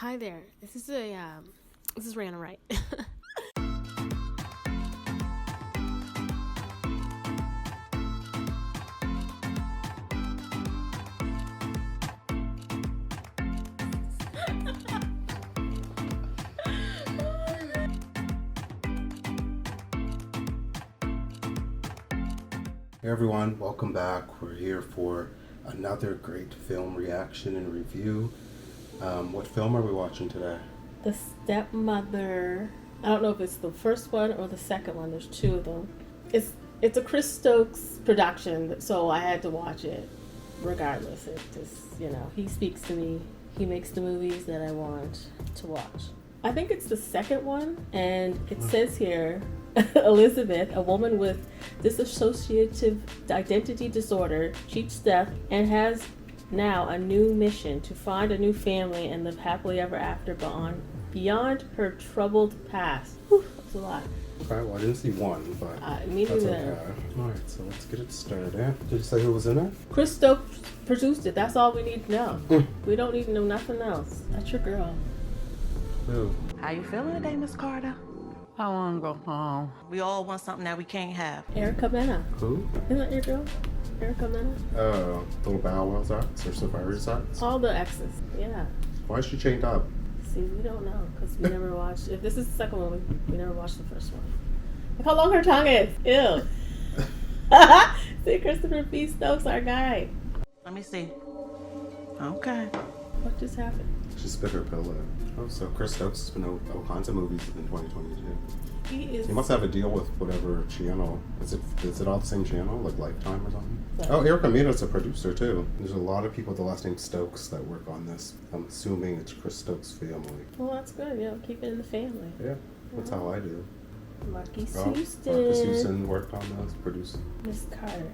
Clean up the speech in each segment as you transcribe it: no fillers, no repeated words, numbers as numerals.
Hi there. This is Rihanna Wright. Hey everyone, welcome back. We're here for another great film reaction and review. What film are we watching today? The Stepmother. I don't know if it's the first one or the second one. There's two of them. It's a Chris Stokes production, so I had to watch it regardless. It just, he speaks to me. He makes the movies that I want to watch. I think it's the second one, and it says here, Elizabeth, a woman with dissociative identity disorder, cheats death and has now a new mission to find a new family and live happily ever after beyond her troubled past. Whew, that's a lot. Okay, well I didn't see one, but me that's neither. okay. Alright, so let's get it started. Did you say who was in it? Chris Stokes produced it. That's all we need to know. We don't need to know nothing else. That's your girl. Who? How you feeling today, Miss Carter? I want to go home. We all want something that we can't have. Erica Mena. Who? Isn't that your girl? Erica Mena? Little Bow Wow's ex or Safari's ex? All the exes. Yeah. Why is she chained up? See, we don't know because we never watched. If this is the second one, we never watched the first one. Look how long her tongue is. Ew. See, Christopher P. Stokes, our guy. Let me see. Okay. What just happened? She spit her pillow. Oh, so Chris Stokes has been in all kinds of movies in 2022. He must have a deal with whatever channel. Is it all the same channel, like Lifetime or something? Oh, Erica Mena's a producer too. There's a lot of people with the last name Stokes that work on this. I'm assuming it's Chris Stokes' family. Well, that's good. Keep it in the family. Yeah, that's how I do. Marquis Houston. Marcus Houston worked on those, produced. Miss Carter.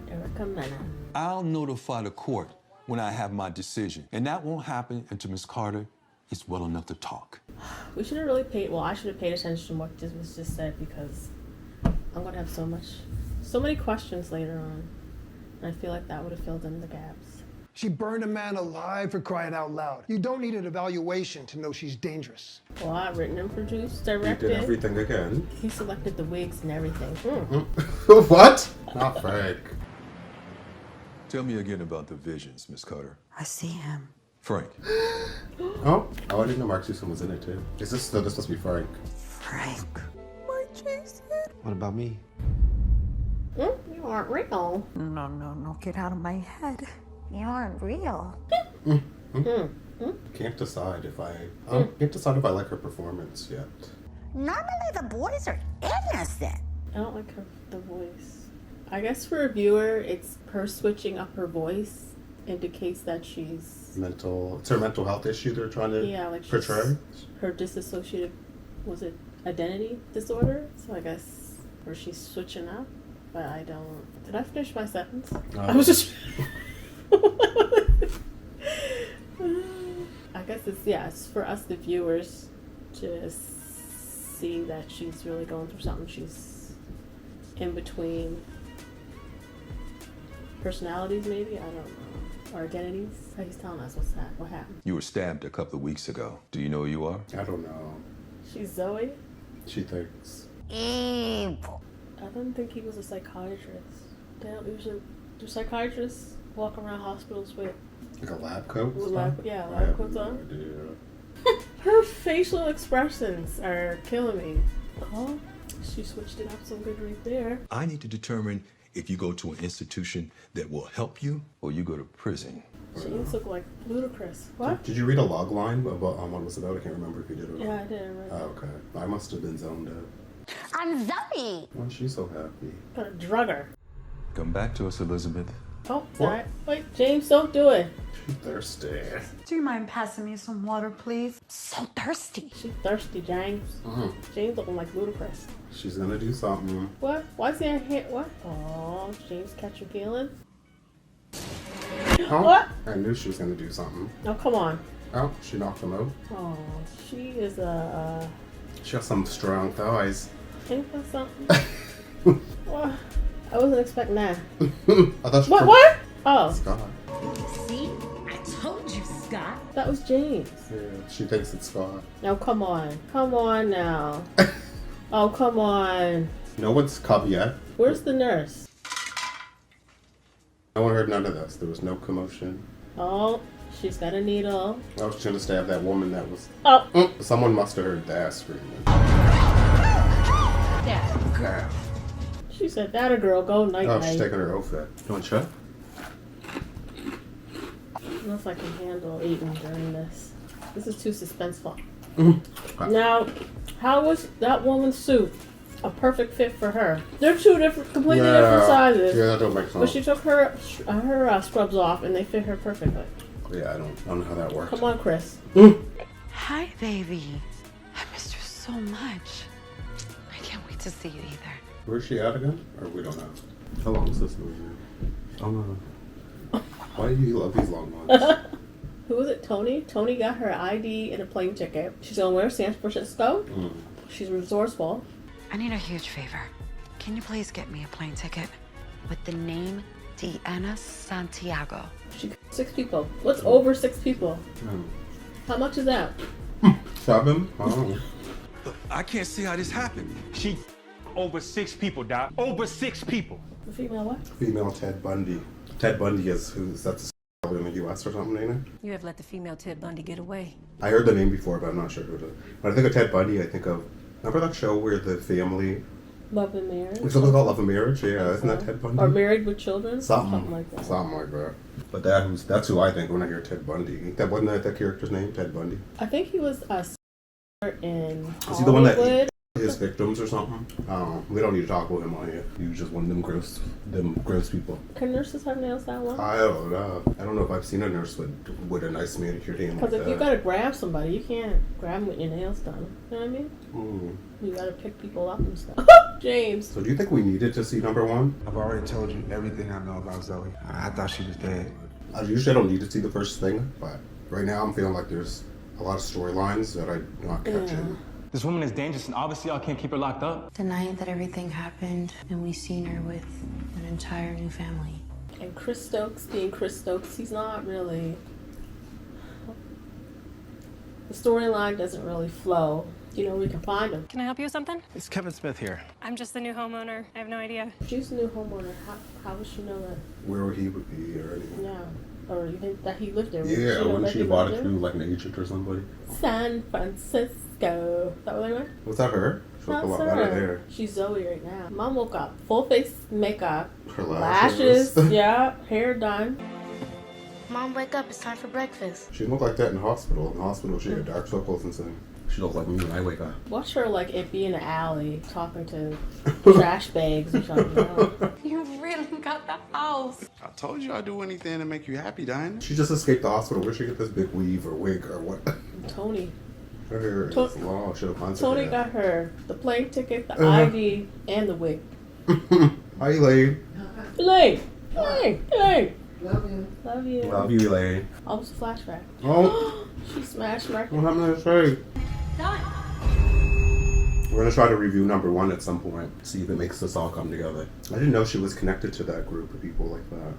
Erica Mena. I'll notify the court when I have my decision. And that won't happen until Miss Carter is well enough to talk. We should have really I should have paid attention to what was just said because I'm going to have so many questions later on. And I feel like that would have filled in the gaps. She burned a man alive, for crying out loud. You don't need an evaluation to know she's dangerous. Well, I written and produced, He directed. did everything again. He selected the wigs and everything. What? Not Frank. Tell me again about the visions, Miss Carter. I see him. Frank. Oh, I didn't know Mark Houston was in it too. This must be Frank. Frank. My Jason. What about me? You aren't real. No, get out of my head. You aren't real. Can't decide if I like her performance yet. Normally the boys are innocent. I don't like the voice. I guess for a viewer, it's her switching up her voice indicates that she's It's her mental health issue they're trying to portray. Her dissociative, was it identity disorder? So I guess, or she's switching up, but I don't. Did I finish my sentence? I was just. I guess it's for us, the viewers, to see that she's really going through something. She's in between personalities, maybe, I don't know, or identities. So he's telling us what happened. You were stabbed a couple of weeks ago. Do you know who you are? I don't know. She's Zoe. She thinks. Evil. I didn't think he was a psychiatrist. They don't usually do psychiatrists walk around hospitals with Like a lab coat? lab coats on. No idea. Her facial expressions are killing me. Oh, she switched it up so good right there. I need to determine if you go to an institution that will help you or you go to prison. She used to look like ludicrous. What? Did you read a log line about what it was about? I can't remember if you did or not. Yeah, I did. I read that. Oh, okay. I must have been zoned out. I'm Zoe. Why is she so happy? Gotta drug her. Come back to us, Elizabeth. Oh, alright. Wait, James, don't do it. She's thirsty. Do you mind passing me some water, please? So thirsty. She's thirsty, James. James looking like ludicrous. She's gonna do something. What? Why is he a hit? What? Oh, James catch your feeling? Oh, What? I knew she was gonna do something. Oh, come on. Oh, she knocked him out. Oh, she is a She has some strong thighs. think or something. What? I wasn't expecting that. I thought she What? Oh. Scott. See? I told you so. Scott? That was James. Yeah, she thinks it's Scott. Now, come on. Come on now. Oh, come on. No one's come yet. Where's the nurse? No one heard none of this. There was no commotion. Oh, she's got a needle. I was trying to stab that woman that was... Oh. Someone must have heard that screaming. That girl. She said, that a girl, go night-night. Oh, she's taking her outfit. You want to check? I don't know if I can handle eating during this. This is too suspenseful. Now, how was that woman's suit a perfect fit for her? They're two completely different sizes. Yeah, that don't make sense. But she took her scrubs off and they fit her perfectly. Yeah, I don't know how that works. Come on, Chris. Hi, baby. I missed you so much. I can't wait to see you either. Where's she at again? Or we don't know. How long is this movie? Oh no. Why do you love these long ones? Who was it? Tony? Tony got her ID and a plane ticket. She's going where? San Francisco? She's resourceful. I need a huge favor. Can you please get me a plane ticket with the name Deanna Santiago? She got 6 people. What's over 6 people? How much is that? 7? Oh. I can't see how this happened. She over 6 people, Doc. Over 6 people. The female what? Female Ted Bundy. Ted Bundy is that's in the U.S. or something, ain't it? You have let the female Ted Bundy get away. I heard the name before, but I'm not sure who it is. When I think of Ted Bundy, I think of... Remember that show where the family... Love and Marriage? It's something called Love and Marriage? Yeah, isn't that Ted Bundy? Or Married with Children? Something like that. Something like that. But that's who I think when I hear Ted Bundy. That wasn't that character's name, Ted Bundy? I think he was a in Hollywood. Is he the one that ate his victims or something? We don't need to talk about him on here. He was just one of them gross people. Can nurses have nails that long? I don't know. I don't know if I've seen a nurse with a nice manicured hand like that. Because if you gotta grab somebody, you can't grab them with your nails done. You know what I mean? You gotta pick people up and stuff. James. So do you think we needed to see number 1? I've already told you everything I know about Zoe. I thought she was dead. Usually I don't need to see the first thing, but right now I'm feeling like there's a lot of storylines that I'm not catching. This woman is dangerous, and obviously y'all can't keep her locked up. The night that everything happened, and we seen her with an entire new family. And Chris Stokes being Chris Stokes, he's not really... The storyline doesn't really flow. You know, we can find him. Can I help you with something? It's Kevin Smith here. I'm just the new homeowner. I have no idea. She's the new homeowner. How would she know that? Where he would be or anything. Yeah. Or even that he lived there. Yeah, wouldn't she have bought it through like an agent or somebody? San Francisco. Is that what they went? Was that her? She looked a lot better there. She's Zoe right now. Mom woke up. Full face makeup. Her lashes. Yeah. Hair done. Mom, wake up. It's time for breakfast. She looked like that in the hospital. In the hospital, she had dark circles and things. She looked like me when I wake up. Watch her like it be in an alley talking to trash bags or something. You really got the house. I told you I'd do anything to make you happy, Diana. She just escaped the hospital. Where'd she get this big weave or wig or what? Tony. Her hair is long. Should have Tony got her the plane ticket, the ID, and the wig. Hi, Elaine. Elaine. Elaine. Love you. Love you. Love you, Elaine. Oh, it's a flashback. Oh. She smashed Mark. What happened to her face? Done. We're gonna try to review number 1 at some point. See if it makes us all come together. I didn't know she was connected to that group of people like that.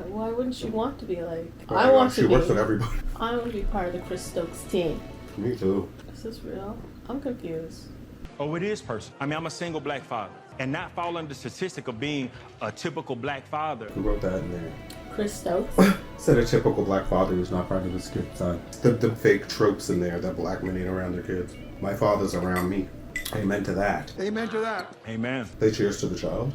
Why wouldn't she want to be like? I want to be. She works with everybody. I want to be part of the Chris Stokes team. Me too. Is this real? I'm confused. Oh, it is personal. I mean, I'm a single black father, and not fall under the statistic of being a typical black father. Who wrote that in there? Chris Stokes? Said a typical black father who's not proud of his kid's son. The fake tropes in there that black men ain't around their kids. My father's around me. Amen to that. Amen to that. Amen. They cheers to the child.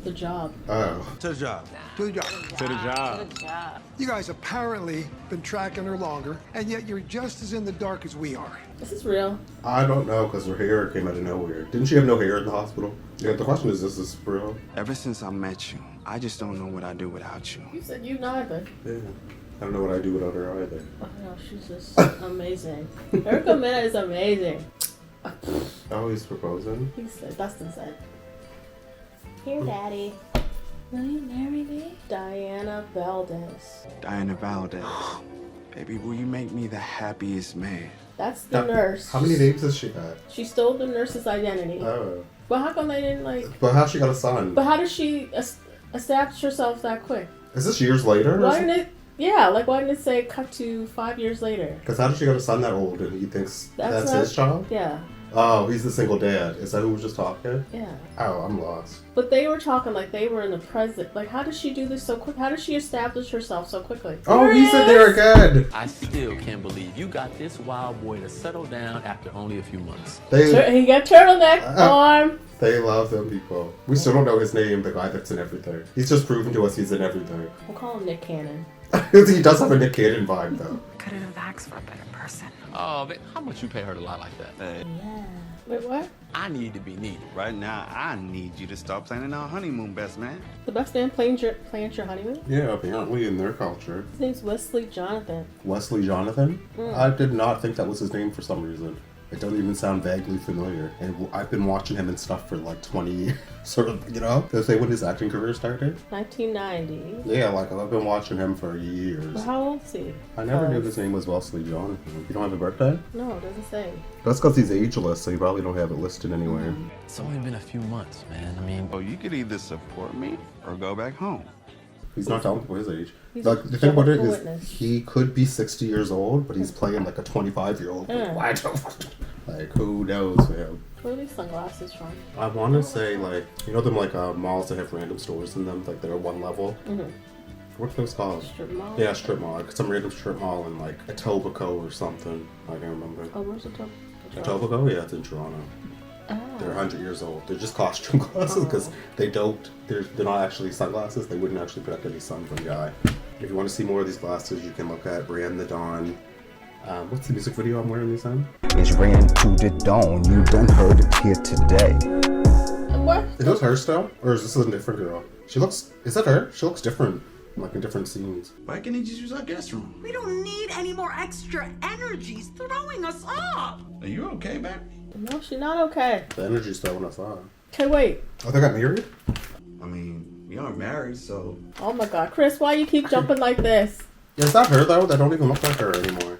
The job. Oh. To the job. To the job. To the job. Good job. You guys apparently been tracking her longer, and yet you're just as in the dark as we are. This is real. I don't know, because her hair came out of nowhere. Didn't she have no hair in the hospital? Yeah, the question is, this real? Ever since I met you, I just don't know what I'd do without you. You said you neither. Yeah. I don't know what I do without her either. Oh no, she's just amazing. Erica Mena is amazing. Oh, he's proposing? He said, Dustin said. Here, Daddy. Will you marry me? Diana Valdez. Diana Valdez. Baby, will you make me the happiest man? That's the nurse. How many names has she got? She stole the nurse's identity. Oh. But how come they didn't like... But how she got a son? But how did she establish herself that quick? Is this years later? Why didn't Yeah, like why didn't it say cut to 5 years later? Because how did she got a son that old and he thinks that's not, his child? Yeah. Oh, he's the single dad. Is that who was just talking? Yeah. Oh, I'm lost. But they were talking like they were in the present. Like, how did she do this so quick? How did she establish herself so quickly? Oh, he's in there again. I still can't believe you got this wild boy to settle down after only a few months. He got turtleneck arm. They love them people. We still don't know his name, the guy that's in everything. He's just proven to us he's in everything. We'll call him Nick Cannon. He does have a Nick Cannon vibe, though. Couldn't have asked for a better person. Oh, man, how much you pay her to lie like that? Yeah. Wait, what? I need to be needed. Right now, I need you to start planning our honeymoon, best man. The best man plans your honeymoon? Yeah, apparently in their culture. His name's Wesley Jonathan. Wesley Jonathan? I did not think that was his name for some reason. It doesn't even sound vaguely familiar. And I've been watching him and stuff for like 20 years, sort of, you know? Did I say when his acting career started? 1990. Yeah, like I've been watching him for years. Well, how old is he? I never knew his name was Wesley Jonathan. You don't have a birthday? No, it doesn't say. That's because he's ageless, so you probably don't have it listed anywhere. It's only been a few months, man. I mean... Oh, you could either support me or go back home. He's not telling people his age. He's like, the thing about it is, witness. he could be 60 years old, but he's playing like a 25-year-old. Like, who knows, man? Where are these sunglasses from? I want to say, like, you know them, like, malls that have random stores in them? Like, they're one level? Mm-hmm. What's those called? Strip mall? Yeah, strip mall. Like, some random strip mall in, like, Etobicoke or something. I can't remember. Oh, where's Etobicoke? Etobicoke? Yeah, it's in Toronto. Oh. They're 100 years old. They're just costume glasses because they're not actually sunglasses. They wouldn't actually protect any sun from the eye. If you want to see more of these glasses, you can look at Brand the Dawn. What's the music video I'm wearing these in? It's ran to the dawn. You done heard it here today. What? Is this her still? Or is this a different girl? She looks... Is that her? She looks different. Like in different scenes. Why can't he just use our guest room? We don't need any more extra energies throwing us off. Are you okay, babe? No, she's not okay. The energy's throwing us off. Okay, wait. Oh, they got married? I mean, we aren't married, so... Oh my god, Chris, why you keep jumping like this? Is that her, though? That don't even look like her anymore.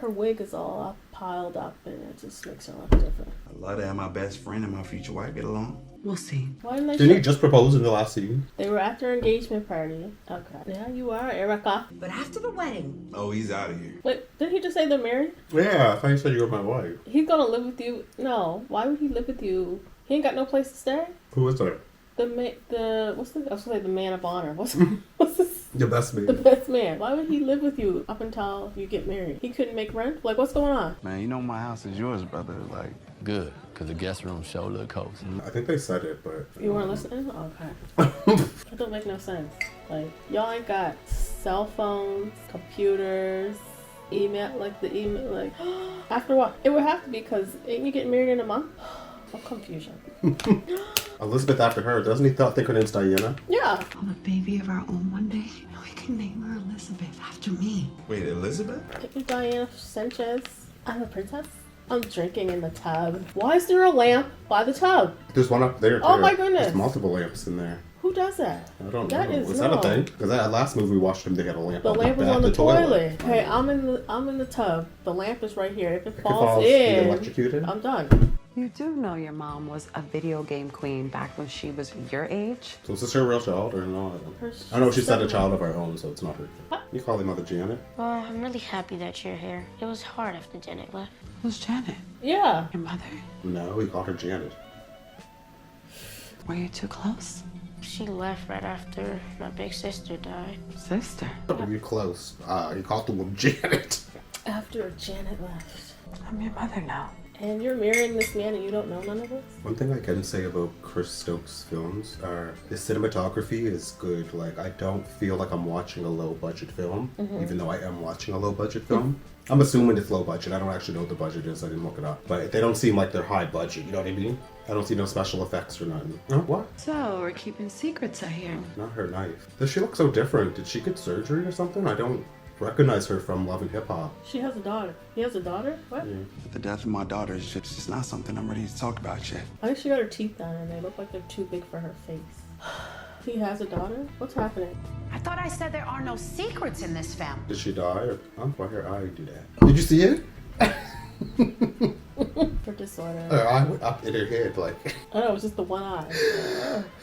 Her wig is all piled up and it just makes her look different. I'd love to have my best friend and my future wife get along. We'll see. Why didn't they Didn't he just propose in the last scene? They were at their engagement party. Okay. Yeah, you are, Erica. But after the wedding... Oh, he's out of here. Wait, didn't he just say they're married? Yeah, I thought you said you were my wife. He's gonna live with you. No, why would he live with you? He ain't got no place to stay? Who is that? I was gonna say the man of honor. What's this? The best man. The best man. Why would he live with you up until you get married? He couldn't make rent? Like, what's going on? Man, you know my house is yours, brother. Like, good, because the guest room sure look cozy. I think they said it, but... You weren't listening? Okay. That don't make no sense. Like, y'all ain't got cell phones, computers, email, like, after what? It would have to be, because ain't you getting married in a month? What confusion. Elizabeth after her. Doesn't he think her name's Diana? Yeah. Have a baby of our own one day. We can name her Elizabeth after me. wait, Elizabeth? Diana Sanchez. I'm a princess. I'm drinking in the tub. Why is there a lamp by the tub? There's one up there, too. Oh my goodness. There's multiple lamps in there. Who does that? I don't That know. is Was that a thing? Because that last movie we watched them, they had a lamp. The lamp was on the toilet. Hey, I'm in the tub. The lamp is right here. If it falls you get in, electrocuted? I'm done. You do know your mom was a video game queen back when she was your age? So is this her real child or not? I know she said a child of her own, so it's not her. You call her Mother Janet? Well, I'm really happy that you're here. It was hard after Janet left. Who's Janet? Yeah. Your mother? No, he called her Janet. Were you too close? She left right after my big sister died. Sister? You're close. He called the woman Janet. After Janet left. I'm your mother now. And you're marrying this man and you don't know none of this? One thing I can say about Chris Stokes' films are his cinematography is good. Like, I don't feel like I'm watching a low-budget film, even though I am watching a low-budget film. I'm assuming it's low budget. I don't actually know what the budget is. I didn't look it up. But they don't seem like they're high budget. You know what I mean? I don't see no special effects or nothing. Oh, what? So, we're keeping secrets, I hear. Not her knife. Does she look so different? Did she get surgery or something? I don't recognize her from Love and Hip Hop. She has a daughter. He has a daughter? What? Yeah. The death of my daughter is just not something I'm ready to talk about yet. I think she got her teeth done and they look like they're too big for her face. He has a daughter? What's happening? I thought I said there are no secrets in this family. Did she die? Or why her eye do that? Did you see it? Bipolar disorder. Up in her head, like. Oh no, it was just the one eye.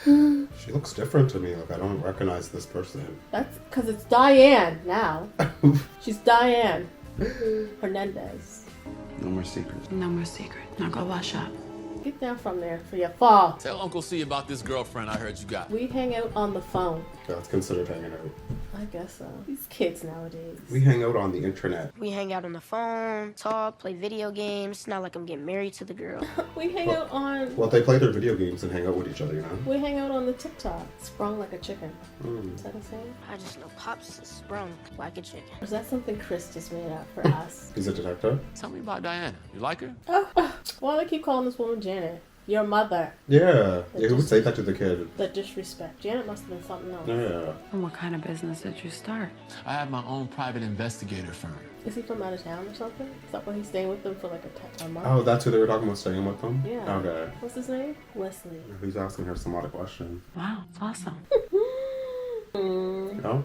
She looks different to me. Like I don't recognize this person. That's because it's Diane now. She's Diane Hernandez. No more secrets. No more secret. Now go wash up. Get down from there for your fall. Tell Uncle C about this girlfriend I heard you got. We hang out on the phone. That's considered hanging out. I guess so. These kids nowadays. We hang out on the internet. We hang out on the phone, talk, play video games. It's not like I'm getting married to the girl. We hang out on... Well, they play their video games and hang out with each other, you know? We hang out on the TikTok. Sprung like a chicken. Mm. Is that a saying? I just know Pops is sprung like a chicken. Or is that something Chris just made up for us? He's a detective? Tell me about Diana. You like her? Why do they keep calling this woman Janet? Your mother. Yeah. Who would say that to the kid? The disrespect. Janet must have been something else. Yeah. And what kind of business did you start? I have my own private investigator firm. Is he from out of town or something? Is that why he's staying with them for like a month? Oh, that's who they were talking about staying with them? Yeah. Okay. What's his name? Wesley. He's asking her some odd question. Wow, it's awesome. Oh?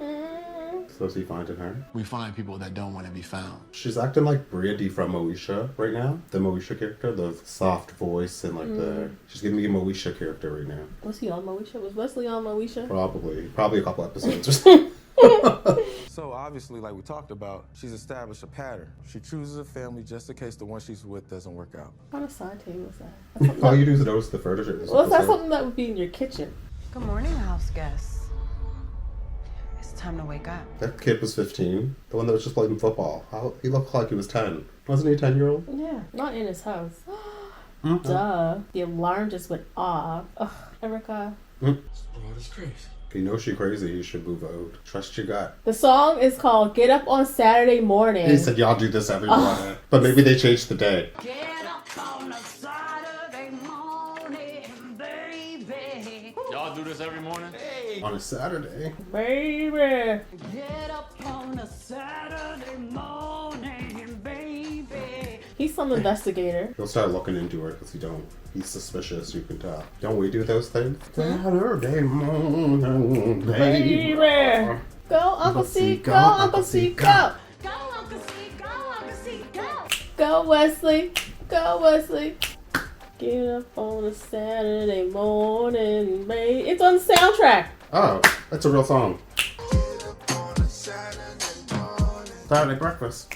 So is he finding her? We find people that don't want to be found. She's acting like Brady from Moesha right now. The Moesha character, the soft voice and like the... She's giving me a Moesha character right now. Was he on Moesha? Was Wesley on Moesha? Probably a couple episodes or something. So obviously, like we talked about, she's established a pattern. She chooses a family just in case the one she's with doesn't work out. What kind of side table was that? All you do is notice the furniture. Well, is that something that would be in your kitchen? Good morning, house guests. It's time to wake up. That kid was 15. The one that was just playing football. He looked like he was 10. Wasn't he a 10-year-old? Yeah, not in his house. Duh. The alarm just went off. Ugh, Erica. Oh, that's crazy. If you know she crazy, you should move out. Trust your gut. The song is called Get Up on Saturday Morning. He said y'all do this every morning. But maybe they changed the day. Get up on a Saturday morning, baby. Y'all do this every morning? Hey. On a Saturday. Baby. Get up on a Saturday morning, baby. He's some investigator. He'll start looking into her because he's suspicious, you can tell. Don't we do those things? Saturday morning, baby. Go, Uncle C, go, Uncle C, go. Go, Uncle C, go, Uncle C, go. Go, Wesley, go, Wesley. Get up on a Saturday morning, baby. It's on the soundtrack. Oh, that's a real song. Saturday breakfast.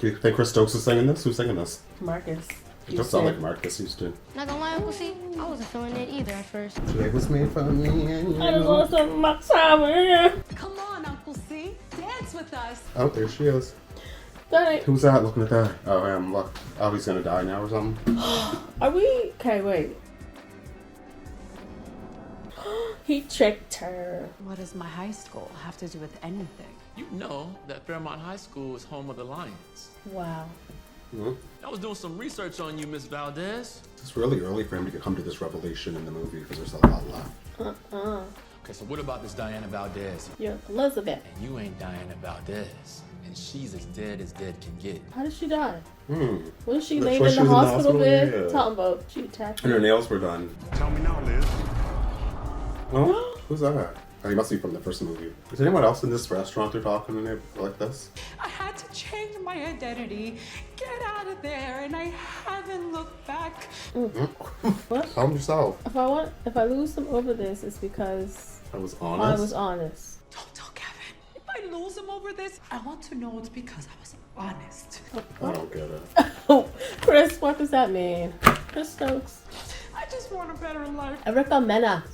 Do you think Chris Stokes is singing this? Who's singing this? Marcus. It does sound like Marcus used to. Not gonna lie, Uncle C, I wasn't feeling it either at first. Today was made for me and you. I just want to spend my time with you. Come on, Uncle C, dance with us. Oh, there she is. Daddy. Who's that looking at that? Oh, look. Oh, he's gonna die now or something. Are we? Okay, wait. He tricked her. What does my high school have to do with anything? You know that Fairmont High School is home of the Lions. Wow. Mm-hmm. I was doing some research on you, Miss Valdez. It's really early for him to come to this revelation in the movie because there's a lot left. Okay, so what about this Diana Valdez? You're Elizabeth. And you ain't Diana Valdez. And she's as dead can get. How did she die? Hmm. Wasn't she That's laid why in she the was in the hospital bed? hospital? Yeah. Talking about she attacked And her nails were done. Tell me now, Liz. Oh, who's that? Oh, he must be from the first movie. Is anyone else in this restaurant they're talking in it like this? I had to change my identity, get out of there, and I haven't looked back. What? Calm yourself. If I lose them over this, it's because I was honest. I was honest. Don't tell Kevin. If I lose him over this, I want to know it's because I was honest. I don't get it. Oh, Chris, what does that mean? Chris Stokes. I just want a better life. Erica Mena.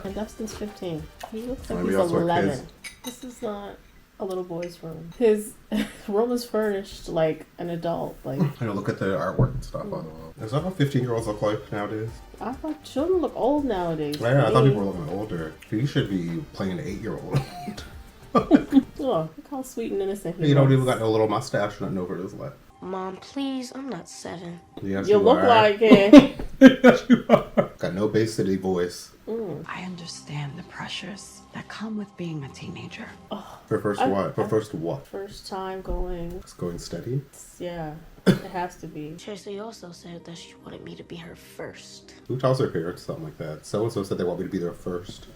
And Dustin's 15. He looks like he's 11. This is not a little boy's room. His room is furnished like an adult. Like, I know, look at the artwork and stuff on the wall. Is that how 15-year-olds look like nowadays? I thought children look old nowadays. Yeah, I thought people were looking older. He should be playing an 8-year-old. Oh, look how sweet and innocent he You don't looks. even got no little mustache nothing over his lip. Mom, please, I'm not 7. Yes, You look are. like it. Yes, you are. Got no Bay City voice. I understand the pressures that come with being a teenager. For first what? For first what? First time going. It's going steady? Yeah, it has to be. Tracy also said that she wanted me to be her first. Who tells their parents something like that? So-and-so said they want me to be their first.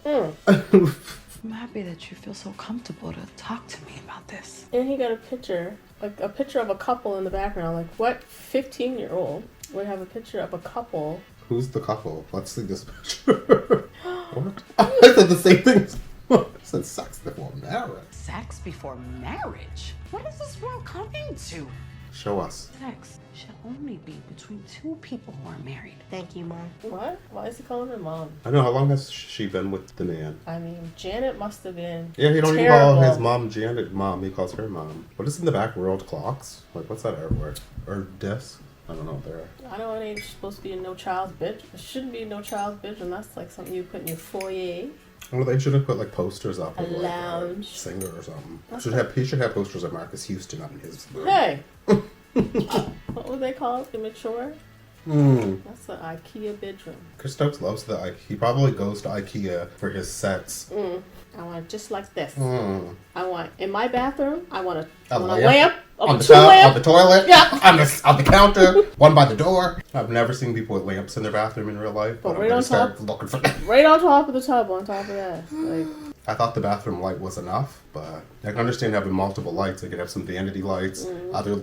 I'm happy that you feel so comfortable to talk to me about this. And he got a picture, like a picture of a couple in the background. Like, what 15-year-old would have a picture of a couple? Who's the couple? Let's see this picture. What? I said the same thing. I said sex before marriage. Sex before marriage? What is this world coming to? Show us. Sex should only be between two people who are married. Thank you, Mom. What? Why is he calling her mom? I know, how long has she been with the man? I mean, Janet must have been Yeah, he don't terrible. even call his mom Janet mom. He calls her mom. What is in the back? World clocks? Like, what's that artwork? Or disc? I don't know. There. I know it ain't supposed to be a no child's bedroom. It shouldn't be a no child's bedroom. That's like something you put in your foyer. Well, they should have put like posters up. A of, like, lounge. a singer or something. That's He should have posters of Marcus Houston up in his room. Hey! What would they call it? Immature? That's an IKEA bedroom. Chris Stokes loves the IKEA. He probably goes to IKEA for his sets. I want it just like this. Mm. I want in my bathroom. I want A a lamp lamp on the two tub, lamp. on the toilet, Yeah. on the counter, one by the door. I've never seen people with lamps in their bathroom in real life, but I'm right gonna on start top. looking for them. Right on top of the tub. On top of that, like I thought the bathroom light was enough, but I can understand having multiple lights. I could have some vanity lights. Other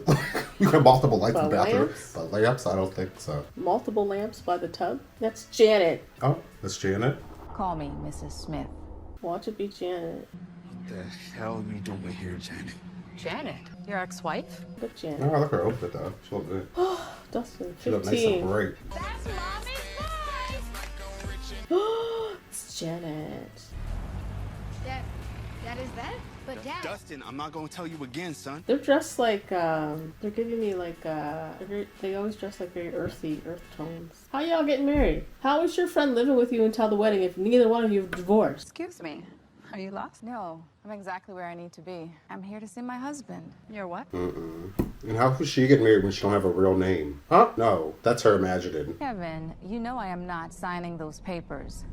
you have multiple lights in the But bathroom, lamps? but lamps, I don't think so. multiple lamps by the tub. That's Janet. Oh, that's Janet. Call me Mrs. Smith. Watch it be Janet. What the hell are we doing here, Janet? Janet, your ex-wife? Look, Janet. Oh, I like her outfit though. She look good. Dustin, She look nice and 15. bright. That's Mommy's It's Janet. That is that? But Dad. Dustin, I'm not gonna tell you again, son. They're dressed like, they're giving me like, they always dress like very earth tones. How y'all getting married? How is your friend living with you until the wedding if neither one of you have divorced? Excuse me. Are you lost? No, I'm exactly where I need to be. I'm here to see my husband. You're what? Mm-mm. And how could she get married when she don't have a real name? Huh? No, that's her imagining. Kevin, you know I am not signing those papers.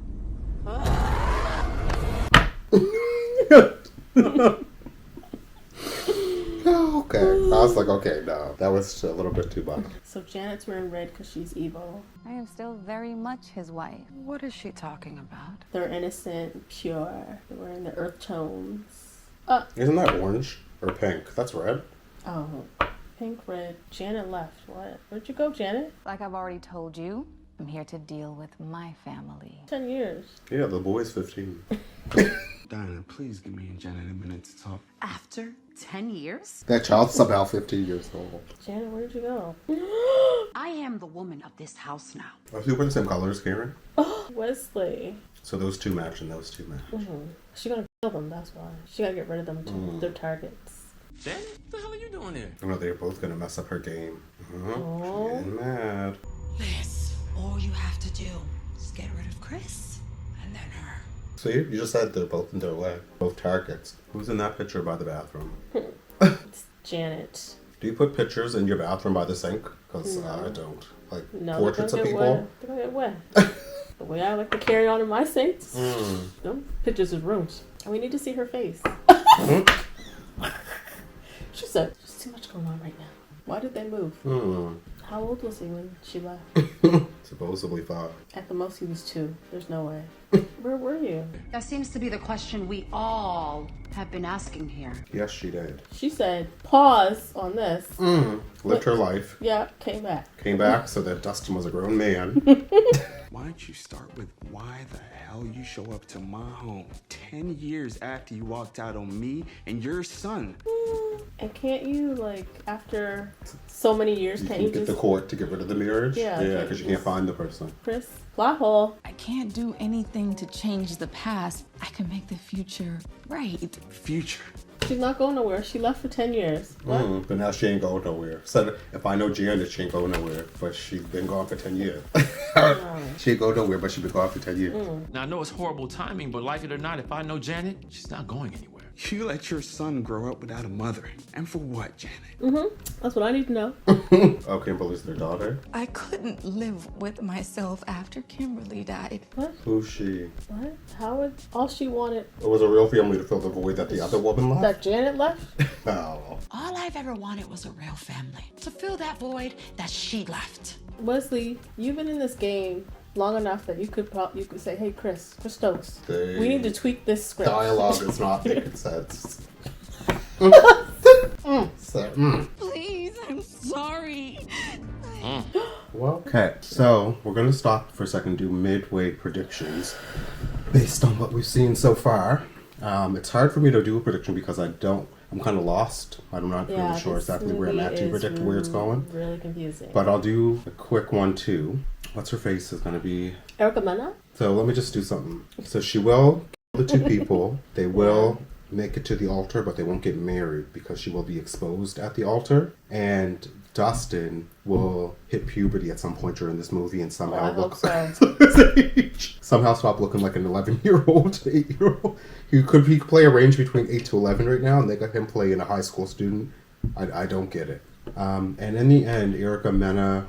Okay. I was like, okay, no. That was a little bit too much. So Janet's wearing red because she's evil. I am still very much his wife. What is she talking about? They're innocent and pure. They're wearing the earth tones. Isn't that orange? Or pink? That's red. Oh, pink, red. Janet left. What? Where'd you go, Janet? Like I've already told you, I'm here to deal with my family. 10 years. Yeah, the boy's 15. Diana, please give me and Janet a minute to talk. After 10 years? That child's somehow 15 years old. Janet, where'd you go? I am the woman of this house now. Are you wearing the same colors, Karen? Oh, Wesley. So those two match and those two match. She gonna kill them, that's why. She gotta get rid of them too. They're targets. Janet, what the hell are you doing there? I know they're both gonna mess up her game. Oh. She's getting mad. Liz, all you have to do is get rid of Chris and then her. See, you just said they're both in their way. Both targets. Who's in that picture by the bathroom? It's Janet. Do you put pictures in your bathroom by the sink? Because I don't. Like No, portraits of they're people? wet. They're gonna get wet. The way I like to carry on in my sinks. No pictures of rooms. And we need to see her face. She said, there's too much going on right now. Why did they move? How old was he when she left? Supposedly 5. At the most, he was 2. There's no way. Where were you? That seems to be the question we all have been asking here. Yes, she did. She said, pause on this. Lived her life. Yeah, came back. Came back so that Dustin was a grown man. Why don't you start with why the hell you show up to my home 10 years after you walked out on me and your son? And can't you, like, after so many years, You can't can you get just... the court to get rid of the marriage? Yeah, Yeah, because you can't find the person. Chris, plot hole. I can't do anything to change the past. I can make the future right. Future. She's not going nowhere. She left for 10 years. What? But now she ain't going nowhere. So if I know Janet, she ain't going nowhere. But she's been gone for 10 years. She ain't go nowhere, but she been gone for 10 years. Now, I know it's horrible timing, but like it or not, if I know Janet, she's not going anywhere. You let your son grow up without a mother. And for what, Janet? That's what I need to know. Oh, Kimberly's their daughter? I couldn't live with myself after Kimberly died. What? Who's she? What? How would... All she wanted... It was a real family to fill the void that the other woman left? That Janet left? Oh. All I've ever wanted was a real family. To fill that void that she left. Wesley, you've been in this game long enough that you could say, "Hey, Chris Stokes, The we need to tweak this script. Dialogue is not making sense. Please, I'm sorry. Well, okay, so we're gonna stop for a second, do midway predictions based on what we've seen so far. It's hard for me to do a prediction because I'm kind of lost. I'm not really sure exactly where I'm at to predict where it's going. Really confusing. But I'll do a quick one too. What's her face is gonna be Erica Mena. So let me just do something. So she will kill the two people. They will make it to the altar, but they won't get married because she will be exposed at the altar. And Dustin will hit puberty at some point during this movie and somehow somehow stop looking like an 11-year-old, 8-year-old. He could play a range between 8 to 11 right now, and they got him playing a high school student. I don't get it. And in the end, Erica Mena's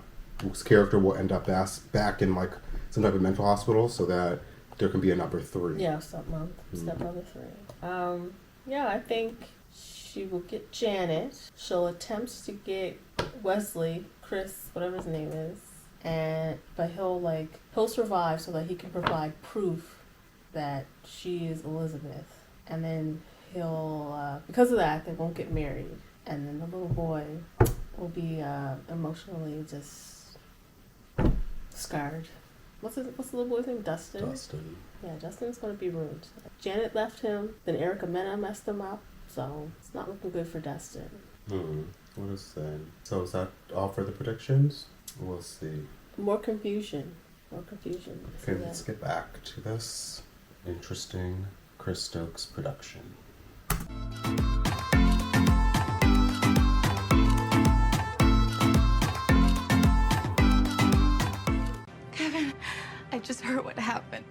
character will end up back in like some type of mental hospital so that there can be a number 3. Yeah, stepmother 3. Yeah, I think she will get Janet. She'll attempt to get Wesley, Chris, whatever his name is, but he'll survive so that he can provide proof that she is Elizabeth. And then he'll because of that they won't get married. And then the little boy will be emotionally just scarred. What's the little boy's name? Dustin. Yeah, Dustin's gonna be ruined. Janet left him. Then Erica Mena messed him up. So it's not looking good for Dustin. What is that? So is that all for the predictions? We'll see. More confusion. Okay, let's get back to this interesting Chris Stokes production. Kevin, I just heard what happened.